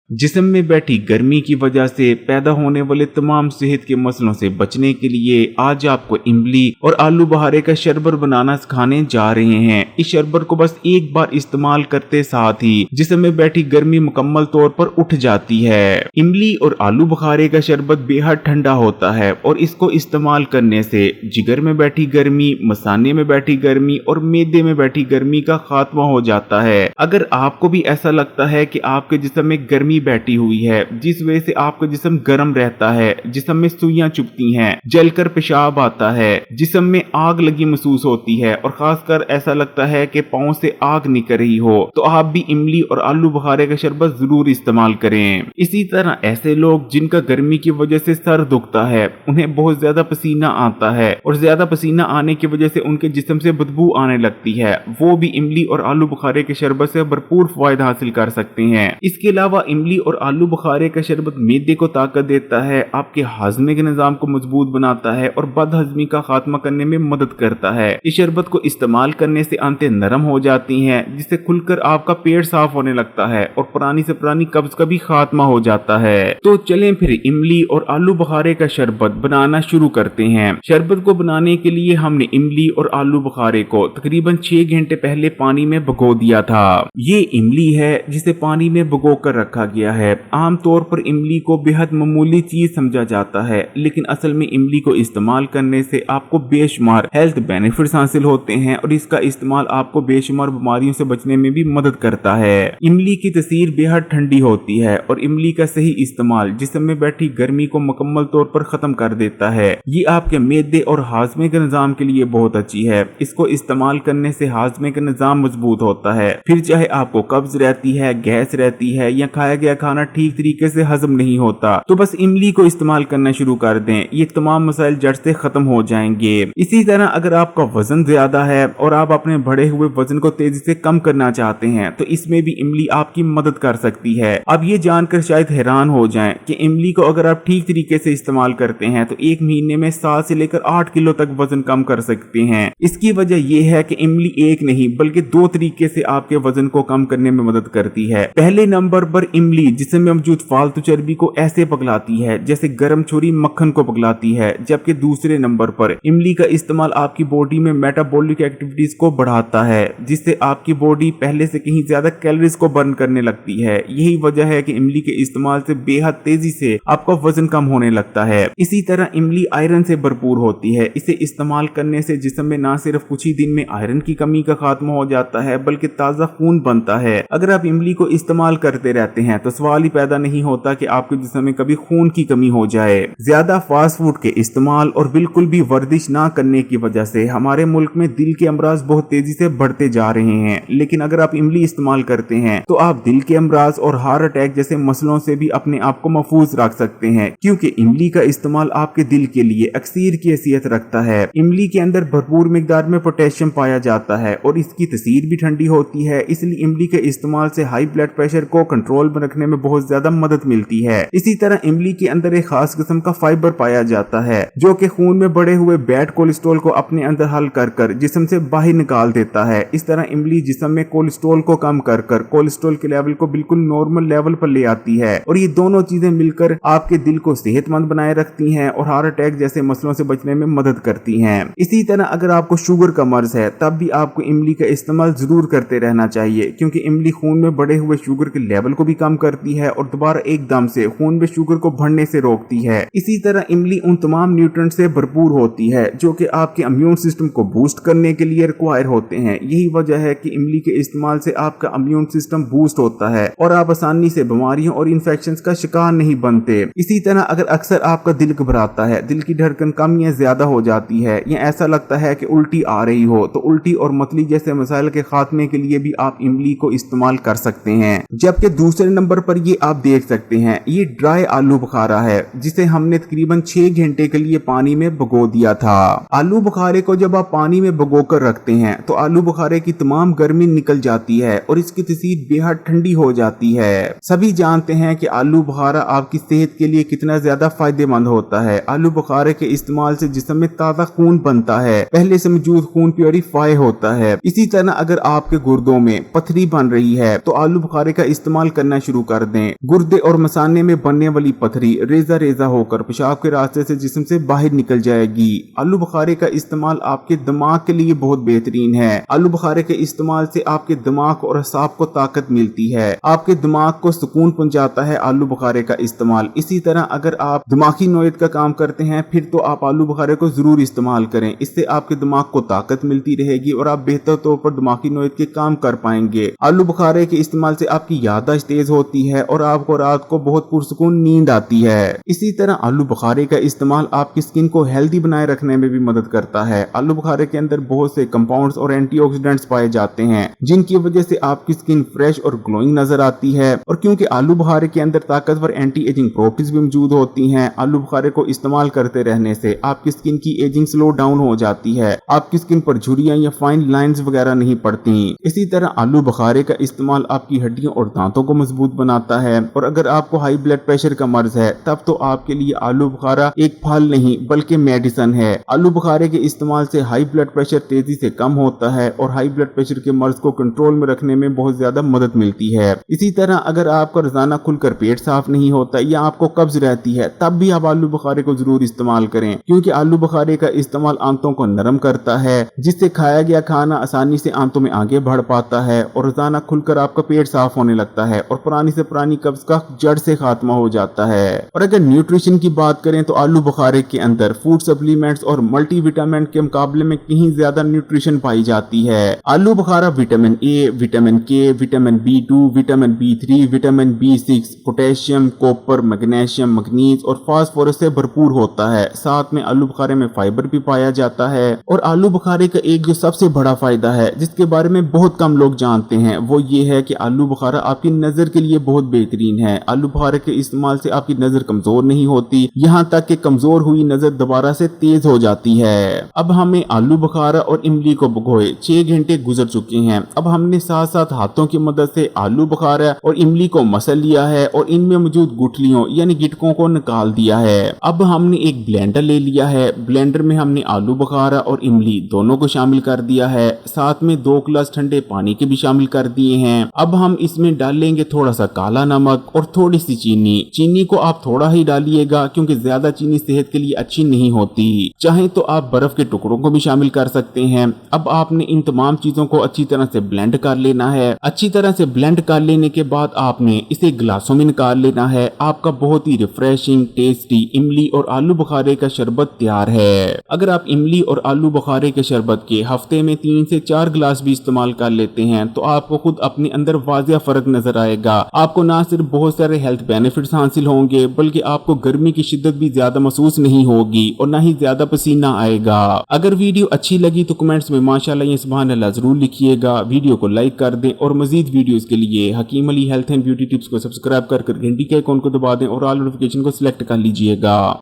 जिस्म में बैठी गर्मी की वजह से पैदा होने वाले तमाम सेहत के मसलों से बचने के लिए आज आपको इमली और आलू बखारे का शरबत बनाना सिखाने जा रहे हैं। इस शरबत को बस एक बार इस्तेमाल करते साथ ही जिस्म में बैठी गर्मी मुकम्मल तौर पर उठ जाती है। इमली और आलू बखारे का शरबत बेहद ठंडा होता है और इसको इस्तेमाल करने से जिगर में बैठी गर्मी, मसाने में बैठी गर्मी और मैदे में बैठी गर्मी का खात्मा हो जाता है। अगर आपको भी ऐसा लगता है कि आपके जिस्म में गर्मी बैठी हुई है जिस वजह से आपका जिस्म गर्म रहता है, जिस्म में सुइयां चुभती हैं, जलकर पेशाब आता है, जिस्म में आग लगी महसूस होती है और खासकर ऐसा लगता है कि पांव से आग निकल रही हो, तो आप भी इमली और आलू बखारे का शरबत जरूर इस्तेमाल करें। इसी तरह ऐसे लोग जिनका गर्मी की वजह से सर दुखता है, उन्हें बहुत ज्यादा पसीना आता है और ज्यादा पसीना आने की वजह से उनके जिस्म से बदबू आने लगती है, वो भी इमली और आलू बखारे के शरबत से भरपूर फायदा हासिल कर सकते हैं। इसके अलावा इमली और आलू बुखारे का शरबत मैदे को ताकत देता है, आपके हाजमे के निजाम को मजबूत बनाता है और बदहजमी का खात्मा करने में मदद करता है। इस शरबत को इस्तेमाल करने से आंतें नरम हो जाती हैं, जिससे खुलकर आपका पेट साफ होने लगता है और पुरानी से पुरानी कब्ज का भी खात्मा हो जाता है। तो चलें फिर इमली और आलू बुखारे का शरबत बनाना शुरू करते हैं। शरबत को बनाने के लिए हमने इमली और आलू बुखारे को तकरीबन 6 घंटे पहले पानी में भिगो दिया था। ये इमली है जिसे पानी में भिगो कर रखा गया है। आमतौर पर इमली को बेहद मामूली चीज समझा जाता है, लेकिन असल में इमली को इस्तेमाल करने से आपको बेशुमार हेल्थ बेनिफिट्स हासिल होते हैं और इसका इस्तेमाल आपको बेशुमार बीमारियों से बचने में भी मदद करता है। इमली की तसीर बेहद ठंडी होती है और इमली का सही इस्तेमाल जिस्म में बैठी गर्मी को मुकम्मल तौर पर खत्म कर देता है। ये आपके मैदे और हाजमे के निजाम के लिए बहुत अच्छी है। इसको इस्तेमाल करने से हाजमे का निजाम मजबूत होता है। फिर चाहे आपको कब्ज रहती है, गैस रहती है या खाया गया खाना ठीक तरीके से हजम नहीं होता, तो बस इमली को इस्तेमाल करना शुरू कर दें। ये तमाम मसाइल जड़ से खत्म हो जाएंगे। इसी तरह अगर आपका वजन ज्यादा है और आप अपने बढ़े हुए वजन को तेजी से कम करना चाहते हैं, तो इसमें भी इमली आपकी मदद कर सकती है। अब ये जानकर शायद हैरान हो जाएं कि इमली को अगर आप ठीक तरीके से इस्तेमाल करते हैं तो 1 महीने में 7 से लेकर 8 किलो तक वजन कम कर सकते हैं। इसकी वजह यह है कि इमली एक नहीं बल्कि 2 तरीके से आपके वजन को कम करने में मदद करती है। पहले नंबर पर इमली जिसमें मौजूद फालतू चर्बी को ऐसे पगलाती है जैसे गर्म छुरी मक्खन को पगलाती है, जबकि दूसरे नंबर पर इमली का इस्तेमाल आपकी बॉडी में मेटाबॉलिक एक्टिविटीज को बढ़ाता है, जिससे आपकी बॉडी पहले से कहीं ज्यादा कैलोरीज को बर्न करने लगती है। यही वजह है कि इमली के इस्तेमाल से बेहद तेजी से आपका वजन कम होने लगता है। इसी तरह इमली आयरन से भरपूर होती है। इसे इस्तेमाल करने से जिस्म में न सिर्फ कुछ ही दिन में आयरन की कमी का खात्मा हो जाता है बल्कि ताजा खून बनता है। अगर आप इमली को इस्तेमाल करते रहते हैं तो सवाल ही पैदा नहीं होता कि आपके जिस्म में कभी खून की कमी हो जाए। ज्यादा फास्ट फूड के इस्तेमाल और बिल्कुल भी वर्जिश ना करने की वजह से हमारे मुल्क में दिल के अमराज बहुत तेजी से बढ़ते जा रहे हैं, लेकिन अगर आप इमली इस्तेमाल करते हैं तो आप दिल के अमराज और हार्ट अटैक जैसे मसलों से भी अपने आप को महफूज रख सकते हैं, क्योंकि इमली का इस्तेमाल आपके दिल के लिए अक्सीर की हैसियत रखता है। इमली के अंदर भरपूर मिकदार में पोटेशियम पाया जाता है और इसकी तसीर भी ठंडी होती है, इसलिए इमली के इस्तेमाल से हाई ब्लड प्रेशर को कंट्रोल में रखने में बहुत ज्यादा मदद मिलती है। इसी तरह इमली के अंदर एक खास किस्म का फाइबर पाया जाता है जो कि खून में बढ़े हुए बैड कोलेस्ट्रॉल को अपने अंदर हल कर जिस्म से बाहर निकाल देता है। इस तरह इमली जिस्म में कोलेस्ट्रॉल को कम कर कोलेस्ट्रॉल के लेवल को बिल्कुल नॉर्मल लेवल पर ले आती है और ये दोनों चीजें मिलकर आपके दिल को सेहतमंद बनाए रखती हैं और हार्ट अटैक जैसे मसलों से बचने में मदद करती हैं। इसी तरह अगर आपको शुगर का मर्ज है तब भी आपको इमली का इस्तेमाल जरूर करते रहना चाहिए, क्योंकि इमली खून में बढ़े हुए शुगर के लेवल को भी कम करती है और दोबारा एकदम से खून में शुगर को बढ़ने से रोकती है। इसी तरह इमली उन तमाम न्यूट्रिएंट से भरपूर होती है जो कि आपके इम्यून सिस्टम को बूस्ट करने के लिए रिक्वायर होते हैं। यही वजह है कि इमली के इस्तेमाल से आपका इम्यून सिस्टम बूस्ट होता है और आप आसानी से बीमारियों और इन्फेक्शंस का शिकार नहीं बनते। इसी तरह अगर अक्सर आपका दिल घबराता है, दिल की धड़कन कम या ज्यादा हो जाती है या ऐसा लगता है कि उल्टी आ रही हो, तो उल्टी और मतली जैसे मसाइल के खात्मे के लिए भी आप इमली को इस्तेमाल कर सकते हैं। जबकि दूसरे नंबर पर ये आप देख सकते हैं, ये ड्राई आलू बुखारा है जिसे हमने तकरीबन 6 घंटे के लिए पानी में भिगो दिया था। आलू बुखारे को जब आप पानी में भिगो कर रखते हैं तो आलू बुखारे की तमाम गर्मी निकल जाती है और इसकी तसीर बेहद ठंडी हो जाती है। सभी जानते हैं कि आलू बुखारा आपकी सेहत के लिए कितना ज्यादा फायदेमंद होता है। आलू बुखारे के इस्तेमाल से जिस्म में ताजा खून बनता है, पहले से मौजूद खून प्योरीफाई होता है। इसी तरह अगर आपके गुर्दों में पथरी बन रही है तो आलू बुखारे का इस्तेमाल करना शुरू शुरू कर दें। गुर्दे और मसाने में बनने वाली पथरी रेजा रेजा होकर पेशाब के रास्ते से जिस्म से बाहर निकल जाएगी। आलू बुखारे का इस्तेमाल आपके दिमाग के लिए बहुत बेहतरीन है। आलू बुखारे के इस्तेमाल से आपके दिमाग और असाब को ताकत मिलती है, आपके दिमाग को सुकून पहुंचाता है आलू बुखारे का इस्तेमाल। इसी तरह अगर आप दिमागी नोयत का काम करते हैं फिर तो आप आलू बुखारे को जरूर इस्तेमाल करें। इससे आपके दिमाग को ताकत मिलती रहेगी और आप बेहतर तौर पर दिमागी नोयत के काम कर पाएंगे। आलू बुखारे के इस्तेमाल से आपकी याददाश्त तेज होती है और आपको रात को बहुत पुरसुकून नींद आती है। इसी तरह आलू बुखारे का इस्तेमाल आपकी स्किन को हेल्दी बनाए रखने में भी मदद करता है। आलू बुखारे के अंदर बहुत से कंपाउंड्स और एंटीऑक्सीडेंट्स पाए जाते हैं जिनकी वजह से आपकी स्किन फ्रेश और ग्लोइंग नजर आती है। और क्योंकि आलू बुखारे के अंदर ताकतवर एंटी एजिंग प्रॉपर्टीज भी मौजूद होती हैं, आलू बुखारे को इस्तेमाल करते रहने से आपकी स्किन की एजिंग स्लो डाउन हो जाती है, आपकी स्किन पर झुर्रियां या फाइन लाइंस वगैरह नहीं पड़ती। इसी तरह आलू बुखारे का इस्तेमाल आपकी हड्डियों और दांतों को मजबूत बनाता है। और अगर आपको हाई ब्लड प्रेशर का मर्ज है तब तो आपके लिए आलू बुखारा एक फल नहीं बल्कि मेडिसिन है। आलू बुखारे के इस्तेमाल से हाई ब्लड प्रेशर तेजी से कम होता है और हाई ब्लड प्रेशर के मर्ज को कंट्रोल में रखने में बहुत ज्यादा मदद मिलती है। इसी तरह अगर आपका रोजाना खुलकर पेट साफ नहीं होता या आपको कब्ज रहती है तब भी आप आलू बुखारे को जरूर इस्तेमाल करें, क्योंकि आलू बुखारे का इस्तेमाल आंतों को नरम करता है जिससे खाया गया खाना आसानी से आंतों में आगे बढ़ पाता है और रोजाना खुलकर आपका पेट साफ होने लगता है और पुरानी से पुरानी कब्ज का जड़ से खात्मा हो जाता है। और अगर न्यूट्रिशन की बात करें तो आलू बुखारे के अंदर फूड सप्लीमेंट्स और मल्टीविटामिन के मुकाबले में कहीं ज्यादा न्यूट्रिशन पाई जाती है। आलू बुखारा विटामिन ए, विटामिन के, vitamin B2, vitamin B3, vitamin B6, potassium, copper, magnesium, manganese और फास्फोरस से भरपूर होता है। साथ में आलू बुखारे में फाइबर भी पाया जाता है। और आलू बुखारे का एक जो सबसे बड़ा फायदा है जिसके बारे में बहुत कम लोग जानते हैं वो ये है कि आलू बुखारा आपकी नजर के लिए बहुत बेहतरीन है। आलू बुखारे के इस्तेमाल से आपकी नजर कमजोर नहीं होती, यहाँ तक कि कमजोर हुई नजर दोबारा से तेज हो जाती है। अब हमें आलू बुखारा और इमली को भिगोए 6 घंटे गुजर चुके हैं। अब हमने साथ साथ हाथों की मदद से आलू बुखारा और इमली को मसल लिया है और इनमें मौजूद गुठलियों यानी गिटकों को निकाल दिया है। अब हमने एक ब्लेंडर ले लिया है। ब्लेंडर में हमने आलू बुखारा और इमली दोनों को शामिल कर दिया है, साथ में 2 गिलास ठंडे पानी के भी शामिल कर दिए हैं। अब हम इसमें डालेंगे थोड़ा सा काला नमक और थोड़ी सी चीनी। चीनी को आप थोड़ा ही डालिएगा क्योंकि ज्यादा चीनी सेहत के लिए अच्छी नहीं होती। चाहे तो आप बर्फ के टुकड़ों को भी शामिल कर सकते हैं। अब आपने इन तमाम चीजों को अच्छी तरह से ब्लेंड कर लेना है। अच्छी तरह से ब्लेंड कर लेने के बाद आपने इसे गिलासों में निकाल लेना है। आपका बहुत ही रिफ्रेशिंग टेस्टी इमली और आलू बुखारे का शरबत तैयार है। अगर आप इमली और आलू बुखारे के शरबत के हफ्ते में 3 से 4 गिलास भी इस्तेमाल कर लेते हैं तो आपको खुद अपने अंदर वाजिया फर्क नजर आएगा। आपको ना सिर्फ बहुत सारे हेल्थ बेनिफिट्स हासिल होंगे बल्कि आपको गर्मी की शिद्दत भी ज्यादा महसूस नहीं होगी और ना ही ज्यादा पसीना आएगा। अगर वीडियो अच्छी लगी तो कमेंट्स में माशाल्लाह या सुभान अल्लाह जरूर लिखिएगा। वीडियो को लाइक कर दें और मजीद वीडियोस के लिए Hakeem Ali health and beauty tips को सब्सक्राइब कर घंटी के आइकॉन को दबा दें और ऑल नोटिफिकेशन को सिलेक्ट कर लीजिएगा।